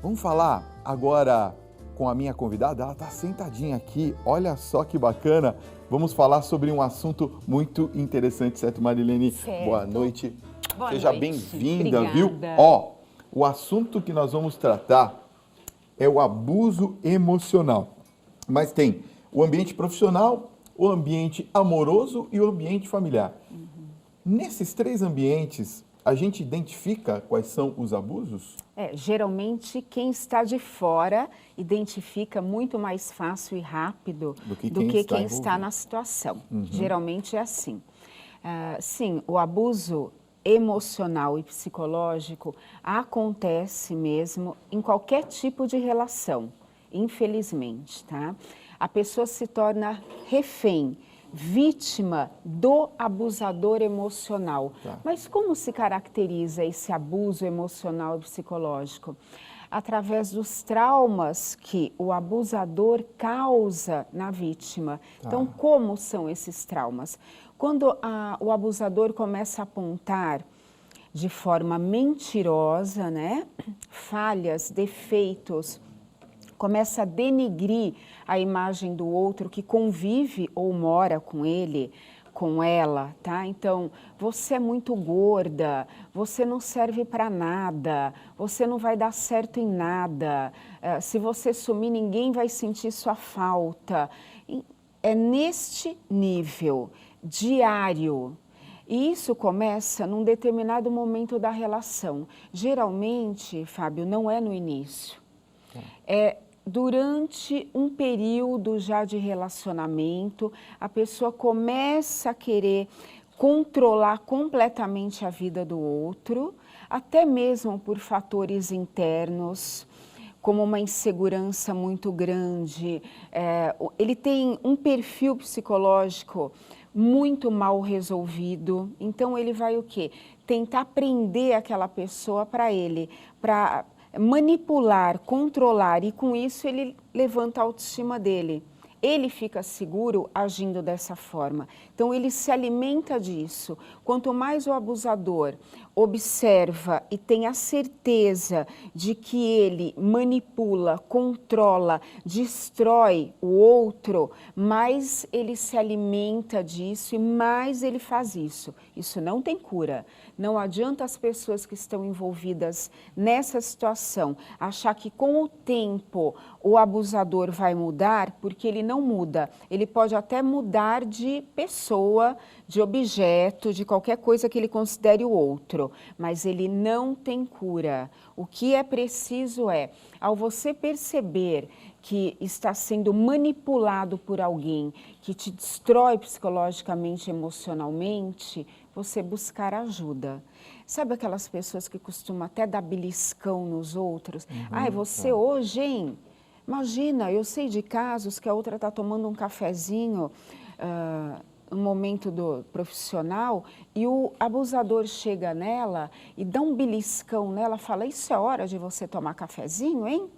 Vamos falar agora com a minha convidada, ela está sentadinha aqui, olha só que bacana. Vamos falar sobre um assunto muito interessante, certo, Marilene? Certo. Boa noite. Boa Seja noite. bem-vinda, Obrigada. viu? Ó, o assunto que nós vamos tratar é o abuso emocional. Mas tem o ambiente profissional, o ambiente amoroso e o ambiente familiar. Nesses três ambientes, a gente identifica quais são os abusos? Geralmente quem está de fora identifica muito mais fácil e rápido Do que quem está envolvido. na situação. Geralmente é assim. Sim, o abuso emocional e psicológico acontece mesmo em qualquer tipo de relação, infelizmente, tá? A pessoa se torna refém, vítima do abusador emocional. Tá. Mas como se caracteriza esse abuso emocional e psicológico? Através dos traumas que o abusador causa na vítima. Então, como são esses traumas? Quando o abusador começa a apontar de forma mentirosa, né, falhas, defeitos, começa a denigrir a imagem do outro que convive ou mora com ele, com ela, tá? Então, você é muito gorda, você não serve para nada, você não vai dar certo em nada, se você sumir ninguém vai sentir sua falta. É neste nível diário. E isso começa num determinado momento da relação. Geralmente, Fábio, não é no início. É durante um período já de relacionamento, a pessoa começa a querer controlar completamente a vida do outro, até mesmo por fatores internos, como uma insegurança muito grande. Ele tem um perfil psicológico muito mal resolvido, então ele vai o quê? Tentar prender aquela pessoa para ele, para manipular, controlar, e com isso ele levanta a autoestima dele. Ele fica seguro agindo dessa forma. Então, ele se alimenta disso. Quanto mais o abusador observa e tem a certeza de que ele manipula, controla, destrói o outro, mais ele se alimenta disso e mais ele faz isso. Isso não tem cura. Não adianta as pessoas que estão envolvidas nessa situação achar que com o tempo o abusador vai mudar, porque ele não muda. Ele pode até mudar de pessoa, de objeto, de qualquer coisa que ele considere o outro, mas ele não tem cura. O que é preciso ao você perceber que está sendo manipulado por alguém que te destrói psicologicamente, emocionalmente, você buscar ajuda. Sabe aquelas pessoas que costumam até dar beliscão nos outros? Você hoje, hein? Imagina, eu sei de casos que a outra está tomando um cafezinho no momento do profissional e o abusador chega nela e dá um beliscão nela, fala, isso é hora de você tomar cafezinho, hein?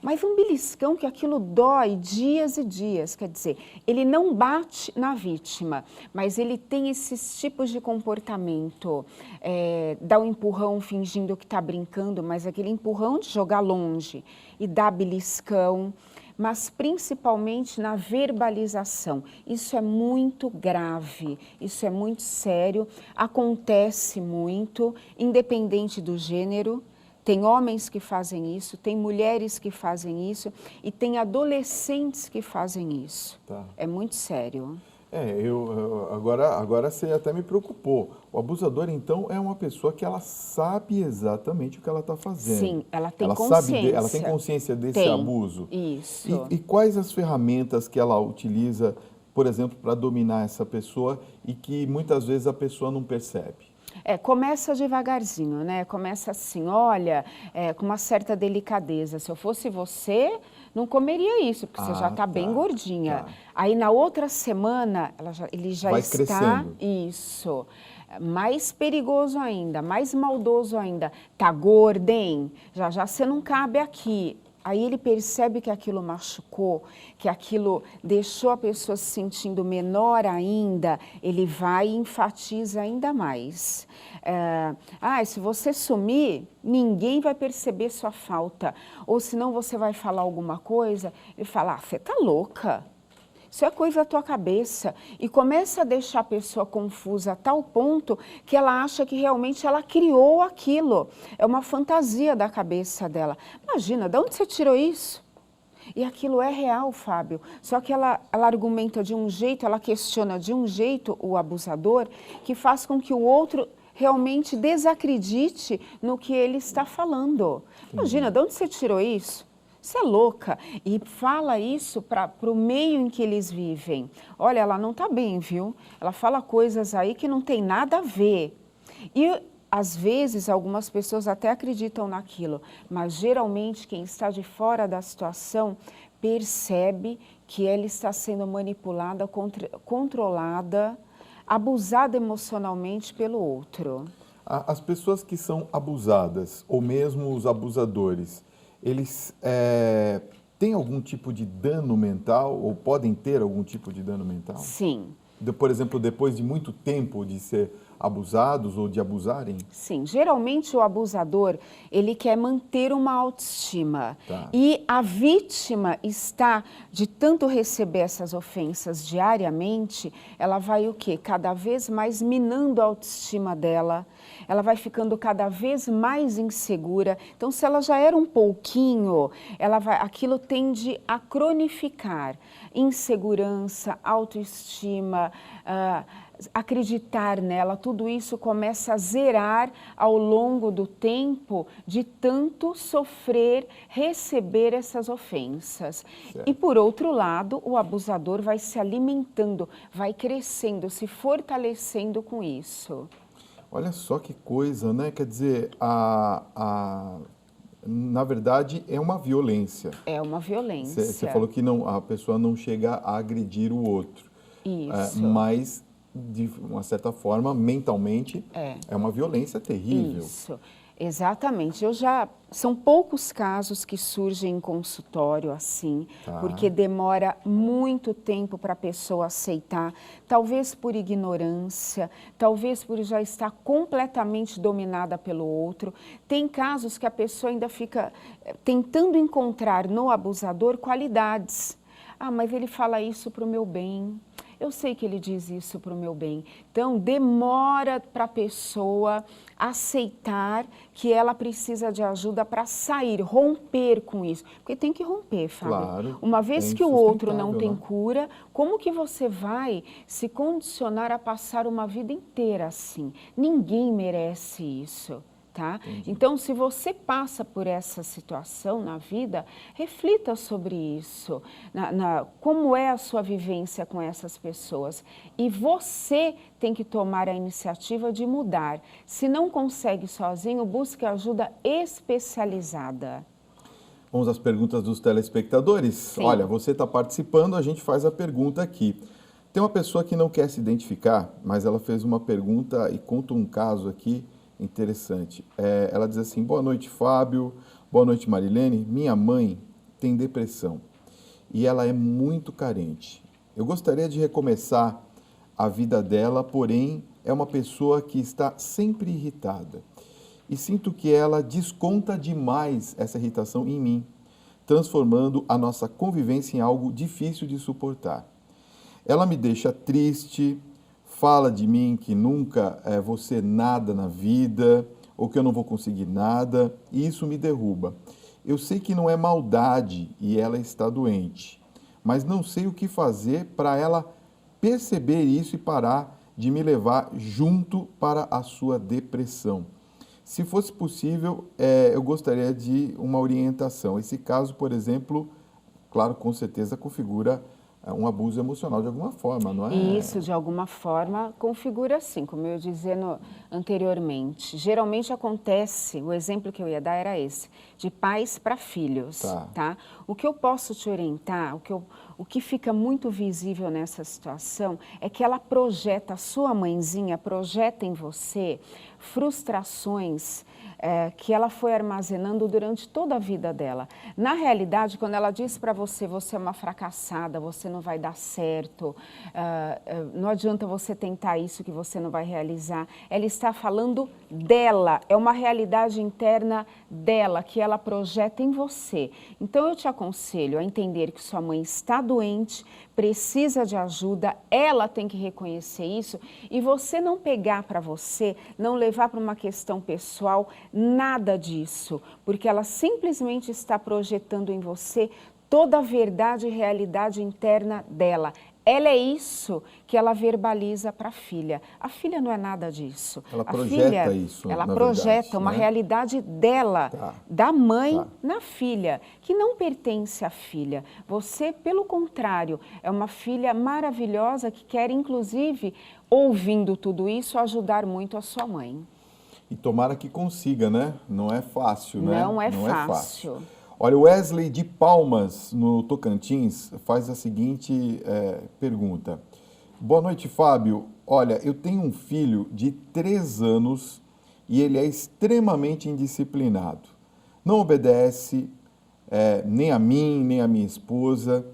Mas um beliscão que aquilo dói dias e dias, quer dizer, ele não bate na vítima, mas ele tem esses tipos de comportamento, dá um empurrão fingindo que está brincando, mas aquele empurrão de jogar longe e dá beliscão, mas principalmente na verbalização. Isso é muito grave, isso é muito sério, acontece muito, independente do gênero. Tem homens que fazem isso, tem mulheres que fazem isso e tem adolescentes que fazem isso. Tá. É muito sério. Agora você até me preocupou. O abusador, então, é uma pessoa que ela sabe exatamente o que ela está fazendo. Sim, ela tem consciência. Ela consciência. tem consciência desse Tem, abuso. isso. E quais as ferramentas que ela utiliza, por exemplo, para dominar essa pessoa e que muitas vezes a pessoa não percebe? Começa devagarzinho, né? Começa assim, olha, com uma certa delicadeza. Se eu fosse você, não comeria isso, porque você já está bem gordinha. Tá. Aí na outra semana, ele já Vai está... crescendo. Isso. Mais perigoso ainda, mais maldoso ainda. Tá gorda, hein? Já já você não cabe aqui. aí ele percebe que aquilo machucou, que aquilo deixou a pessoa se sentindo menor ainda, ele vai e enfatiza ainda mais. Se você sumir, ninguém vai perceber sua falta. Ou senão você vai falar alguma coisa, ele fala, você tá louca. Isso é coisa da tua cabeça. E começa a deixar a pessoa confusa a tal ponto que ela acha que realmente ela criou aquilo. É uma fantasia da cabeça dela. Imagina, de onde você tirou isso? E aquilo é real, Fábio. Só que ela argumenta de um jeito, ela questiona de um jeito o abusador, que faz com que o outro realmente desacredite no que ele está falando. Imagina, de onde você tirou isso? Você é louca. E fala isso para o meio em que eles vivem. Olha, ela não está bem, viu? Ela fala coisas aí que não tem nada a ver. E, às vezes, algumas pessoas até acreditam naquilo, mas, geralmente, quem está de fora da situação percebe que ela está sendo manipulada, controlada, abusada emocionalmente pelo outro. As pessoas que são abusadas, ou mesmo os abusadores, eles têm algum tipo de dano mental ou podem ter algum tipo de dano mental? Sim. Por exemplo, depois de muito tempo de ser abusados ou de abusarem? Sim, geralmente o abusador, ele quer manter uma autoestima. Tá. E a vítima está, de tanto receber essas ofensas diariamente, ela vai o quê? Cada vez mais minando a autoestima dela, ela vai ficando cada vez mais insegura. Então, se ela já era um pouquinho, aquilo tende a cronificar. Insegurança, autoestima, acreditar nela, tudo isso começa a zerar ao longo do tempo de tanto sofrer, receber essas ofensas. Certo. E por outro lado, o abusador vai se alimentando, vai crescendo, se fortalecendo com isso. Olha só que coisa, né? Quer dizer, na verdade, é uma violência. É uma violência. Você falou que a pessoa não chega a agredir o outro. Isso. Mas, de uma certa forma, mentalmente, é uma violência terrível. Isso, exatamente. São poucos casos que surgem em consultório assim, porque demora muito tempo para a pessoa aceitar, talvez por ignorância, talvez por já estar completamente dominada pelo outro. Tem casos que a pessoa ainda fica tentando encontrar no abusador qualidades. Mas ele fala isso para o meu bem. Eu sei que ele diz isso para o meu bem. Então, demora para a pessoa aceitar que ela precisa de ajuda para sair, romper com isso. Porque tem que romper, Fábio. Claro, uma vez que o outro não tem cura, como que você vai se condicionar a passar uma vida inteira assim? Ninguém merece isso. Tá? Então, se você passa por essa situação na vida, reflita sobre isso, como é a sua vivência com essas pessoas. E você tem que tomar a iniciativa de mudar. Se não consegue sozinho, busque ajuda especializada. Vamos às perguntas dos telespectadores? Sim. Olha, você está participando, a gente faz a pergunta aqui. Tem uma pessoa que não quer se identificar, mas ela fez uma pergunta e conta um caso aqui interessante. Ela diz assim: boa noite, Fábio. Boa noite, Marilene. Minha mãe tem depressão e ela é muito carente. Eu gostaria de recomeçar a vida dela, porém é uma pessoa que está sempre irritada. E sinto que ela desconta demais essa irritação em mim, transformando a nossa convivência em algo difícil de suportar. Ela me deixa triste, fala de mim que nunca vou ser nada na vida, ou que eu não vou conseguir nada, e isso me derruba. Eu sei que não é maldade e ela está doente, mas não sei o que fazer para ela perceber isso e parar de me levar junto para a sua depressão. Se fosse possível, eu gostaria de uma orientação. Esse caso, por exemplo, claro, com certeza configura um abuso emocional de alguma forma, não é? Isso, de alguma forma, configura assim, como eu dizendo anteriormente. Geralmente acontece, o exemplo que eu ia dar era esse, de pais para filhos, tá? O que eu posso te orientar, o que fica muito visível nessa situação é que ela projeta, a sua mãezinha projeta em você frustrações que ela foi armazenando durante toda a vida dela. Na realidade, quando ela diz para você, você é uma fracassada, você não vai dar certo, não adianta você tentar isso que você não vai realizar, ela está falando dela, é uma realidade interna dela, que ela projeta em você. Então, eu te aconselho a entender que sua mãe está doente, precisa de ajuda, ela tem que reconhecer isso e você não pegar para você, não levar para uma questão pessoal, nada disso, porque ela simplesmente está projetando em você toda a verdade e realidade interna dela. Ela é isso que ela verbaliza para a filha. A filha não é nada disso. Ela A projeta filha, isso, ela na projeta verdade, uma né? realidade dela, Tá. da mãe Tá. na filha, que não pertence à filha. Você, pelo contrário, é uma filha maravilhosa que quer, inclusive, ouvindo tudo isso, ajudar muito a sua mãe. E tomara que consiga, né? Não é fácil, né? Não é fácil. Olha, o Wesley de Palmas, no Tocantins, faz a seguinte pergunta. Boa noite, Fábio. Olha, eu tenho um filho de 3 anos e ele é extremamente indisciplinado. Não obedece nem a mim, nem a minha esposa.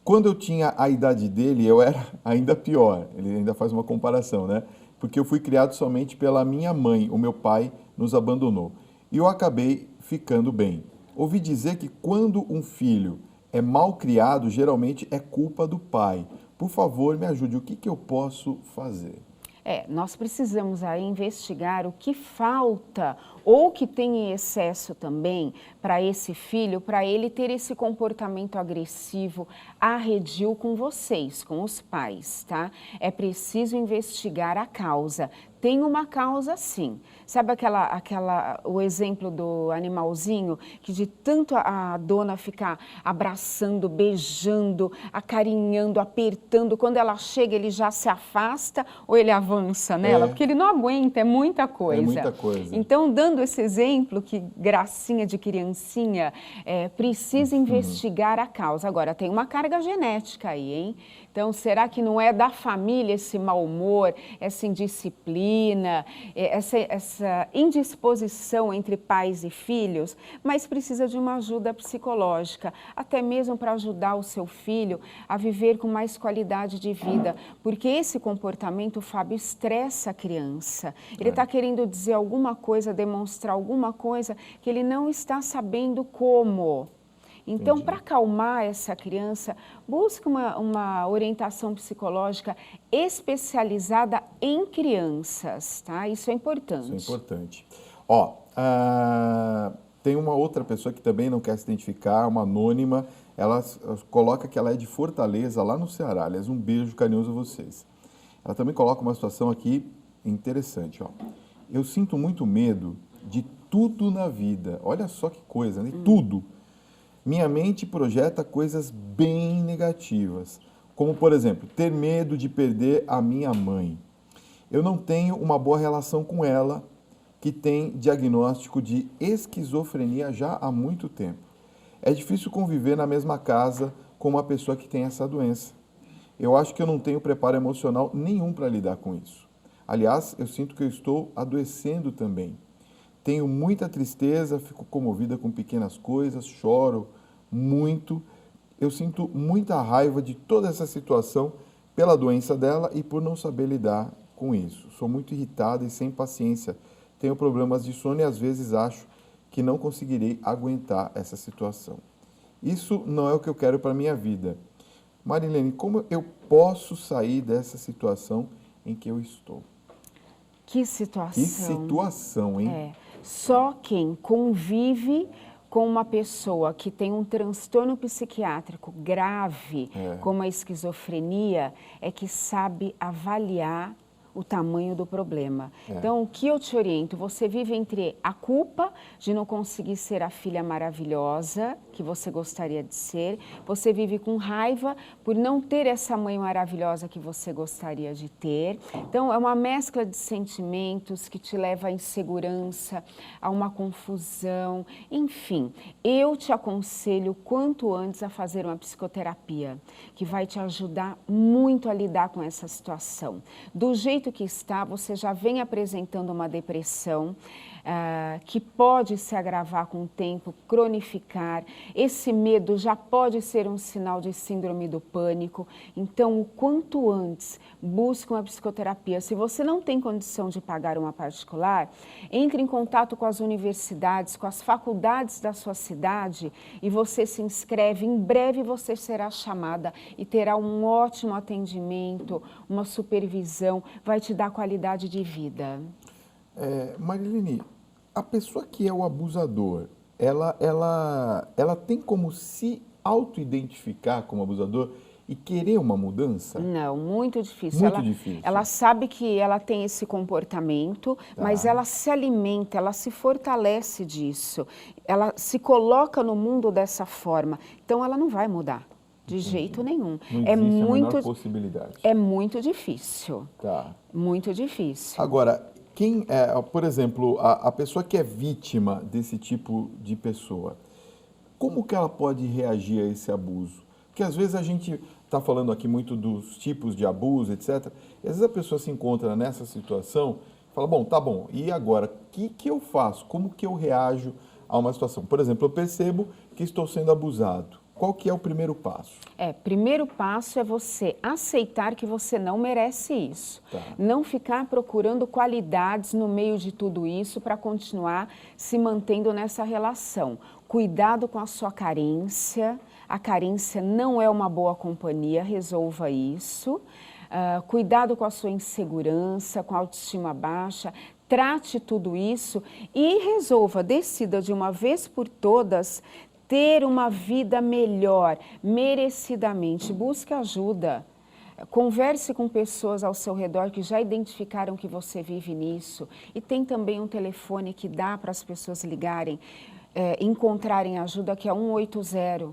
Quando eu tinha a idade dele, eu era ainda pior. Ele ainda faz uma comparação, né? Porque eu fui criado somente pela minha mãe. O meu pai nos abandonou. E eu acabei ficando bem. Ouvi dizer que quando um filho é mal criado, geralmente é culpa do pai. Por favor, me ajude. O que eu posso fazer? Nós precisamos aí investigar o que falta ou que tem em excesso também para esse filho, para ele ter esse comportamento agressivo, arredio com vocês, com os pais, tá? É preciso investigar a causa. Tem uma causa, sim. Sabe o exemplo do animalzinho que de tanto a dona ficar abraçando, beijando, acarinhando, apertando, quando ela chega ele já se afasta ou ele avança nela? Porque ele não aguenta, é muita coisa. É muita coisa. Então, dando esse exemplo, que gracinha de criancinha, precisa investigar a causa. Agora, tem uma carga genética aí, hein? Então, será que não é da família esse mau humor, essa indisciplina, essa indisposição entre pais e filhos? Mas precisa de uma ajuda psicológica, até mesmo para ajudar o seu filho a viver com mais qualidade de vida, porque esse comportamento, Fábio, estressa a criança. Ele está querendo dizer alguma coisa, demonstrar alguma coisa que ele não está sabendo como. Então, para acalmar essa criança, busque uma orientação psicológica especializada em crianças, tá? Isso é importante. Isso é importante. Tem uma outra pessoa que também não quer se identificar, uma anônima, ela coloca que ela é de Fortaleza, lá no Ceará. Aliás, um beijo carinhoso a vocês. Ela também coloca uma situação aqui interessante, ó. Eu sinto muito medo de tudo na vida. Olha só que coisa, né? Tudo. Minha mente projeta coisas bem negativas, como, por exemplo, ter medo de perder a minha mãe. Eu não tenho uma boa relação com ela, que tem diagnóstico de esquizofrenia já há muito tempo. É difícil conviver na mesma casa com uma pessoa que tem essa doença. Eu acho que eu não tenho preparo emocional nenhum para lidar com isso. Aliás, eu sinto que eu estou adoecendo também. Tenho muita tristeza, fico comovida com pequenas coisas, choro muito. Eu sinto muita raiva de toda essa situação pela doença dela e por não saber lidar com isso. Sou muito irritada e sem paciência. Tenho problemas de sono e às vezes acho que não conseguirei aguentar essa situação. Isso não é o que eu quero para a minha vida. Marilene, como eu posso sair dessa situação em que eu estou? Que situação. Que situação, hein? Só quem convive com uma pessoa que tem um transtorno psiquiátrico grave, como a esquizofrenia, é que sabe avaliar o tamanho do problema. Então, o que eu te oriento? Você vive entre a culpa de não conseguir ser a filha maravilhosa que você gostaria de ser, você vive com raiva por não ter essa mãe maravilhosa que você gostaria de ter. Então, é uma mescla de sentimentos que te leva à insegurança, a uma confusão, enfim. Eu te aconselho quanto antes a fazer uma psicoterapia, que vai te ajudar muito a lidar com essa situação. Do jeito jeito que está, você já vem apresentando uma depressão, que pode se agravar com o tempo, cronificar. Esse medo já pode ser um sinal de síndrome do pânico. Então, o quanto antes, busque uma psicoterapia. Se você não tem condição de pagar uma particular, entre em contato com as universidades, com as faculdades da sua cidade e você se inscreve. Em breve você será chamada e terá um ótimo atendimento, uma supervisão, vai te dar qualidade de vida. Marilene, a pessoa que é o abusador, ela tem como se auto-identificar como abusador e querer uma mudança? Não, muito difícil. Muito difícil. Ela sabe que ela tem esse comportamento, mas ela se alimenta, ela se fortalece disso. Ela se coloca no mundo dessa forma. Então, ela não vai mudar. De jeito nenhum. Não existe a menor possibilidade. É muito difícil. Tá. Muito difícil. Agora, por exemplo, a pessoa que é vítima desse tipo de pessoa, como que ela pode reagir a esse abuso? Porque às vezes a gente está falando aqui muito dos tipos de abuso, etc. E às vezes a pessoa se encontra nessa situação e fala, bom, tá bom, e agora, o que eu faço? Como que eu reajo a uma situação? Por exemplo, eu percebo que estou sendo abusado. Qual que é o primeiro passo? Primeiro passo é você aceitar que você não merece isso. Tá. Não ficar procurando qualidades no meio de tudo isso para continuar se mantendo nessa relação. Cuidado com a sua carência. A carência não é uma boa companhia, resolva isso. Cuidado com a sua insegurança, com a autoestima baixa. Trate tudo isso e resolva, decida de uma vez por todas ter uma vida melhor, merecidamente. Busque ajuda. Converse com pessoas ao seu redor que já identificaram que você vive nisso. E tem também um telefone que dá para as pessoas ligarem, encontrarem ajuda, que é 180.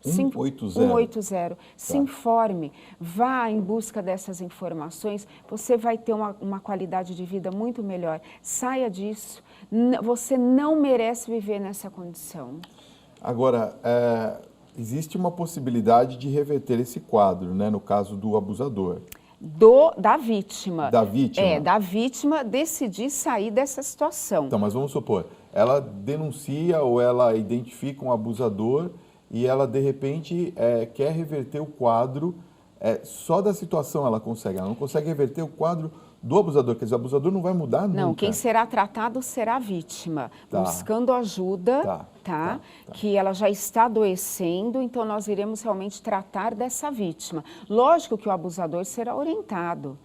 180. Se informe, vá em busca dessas informações, você vai ter uma qualidade de vida muito melhor. Saia disso. Você não merece viver nessa condição. Agora, existe uma possibilidade de reverter esse quadro, né, no caso do abusador. Da vítima. Da vítima? Da vítima decidir sair dessa situação. Então, mas vamos supor, ela denuncia ou ela identifica um abusador e ela, de repente, quer reverter o quadro, só da situação ela não consegue reverter o quadro do abusador, quer dizer, o abusador não vai mudar nunca. Não, quem será tratado será a vítima, buscando ajuda, que ela já está adoecendo, então nós iremos realmente tratar dessa vítima. Lógico que o abusador será orientado,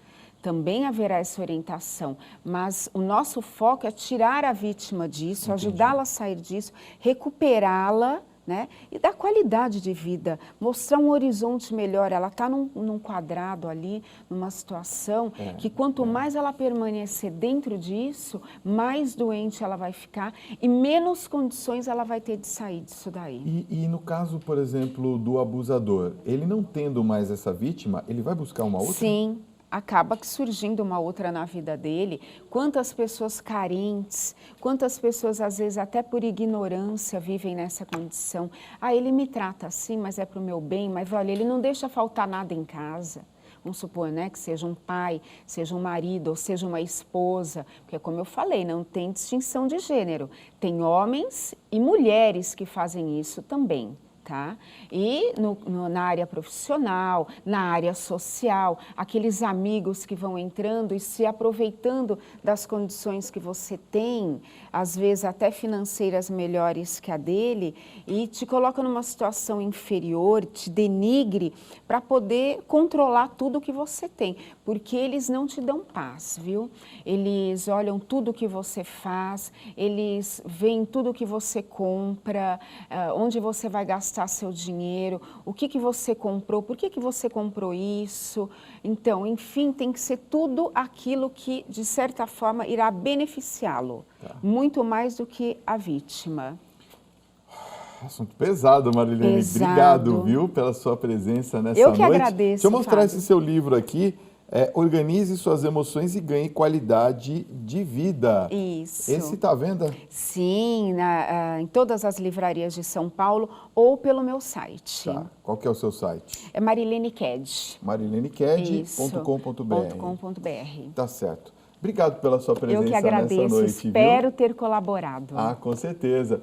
também haverá essa orientação, mas o nosso foco é tirar a vítima disso, ajudá-la a sair disso, recuperá-la, né? E dar qualidade de vida, mostrar um horizonte melhor. Ela está num quadrado ali, numa situação que quanto mais ela permanecer dentro disso, mais doente ela vai ficar e menos condições ela vai ter de sair disso daí. E no caso, por exemplo, do abusador, ele não tendo mais essa vítima, ele vai buscar uma outra? Sim. Acaba que surgindo uma outra na vida dele. Quantas pessoas carentes, quantas pessoas, às vezes, até por ignorância, vivem nessa condição. Ele me trata assim, mas é para o meu bem, mas olha, ele não deixa faltar nada em casa. Vamos supor, né, que seja um pai, seja um marido, ou seja uma esposa, porque como eu falei, não tem distinção de gênero. Tem homens e mulheres que fazem isso também. Tá? E na área profissional, na área social, aqueles amigos que vão entrando e se aproveitando das condições que você tem, às vezes até financeiras melhores que a dele, e te coloca numa situação inferior, te denigre para poder controlar tudo que você tem, porque eles não te dão paz, viu? Eles olham tudo que você faz, eles veem tudo que você compra, onde você vai gastar seu dinheiro, o que você comprou, por que você comprou isso. Então, enfim, tem que ser tudo aquilo que, de certa forma, irá beneficiá-lo, muito mais do que a vítima. Assunto pesado, Marilene. Pesado. Obrigado, viu, pela sua presença nessa noite. Eu que agradeço, Deixa eu mostrar Fábio. esse seu livro aqui. Organize suas emoções e ganhe qualidade de vida. Isso. Esse está à venda? Sim, em todas as livrarias de São Paulo ou pelo meu site. Tá. Qual que é o seu site? É marileneked. marileneked.com.br. Tá certo. Obrigado pela sua presença Eu que agradeço, nessa noite. espero viu? ter colaborado. Ah, com certeza.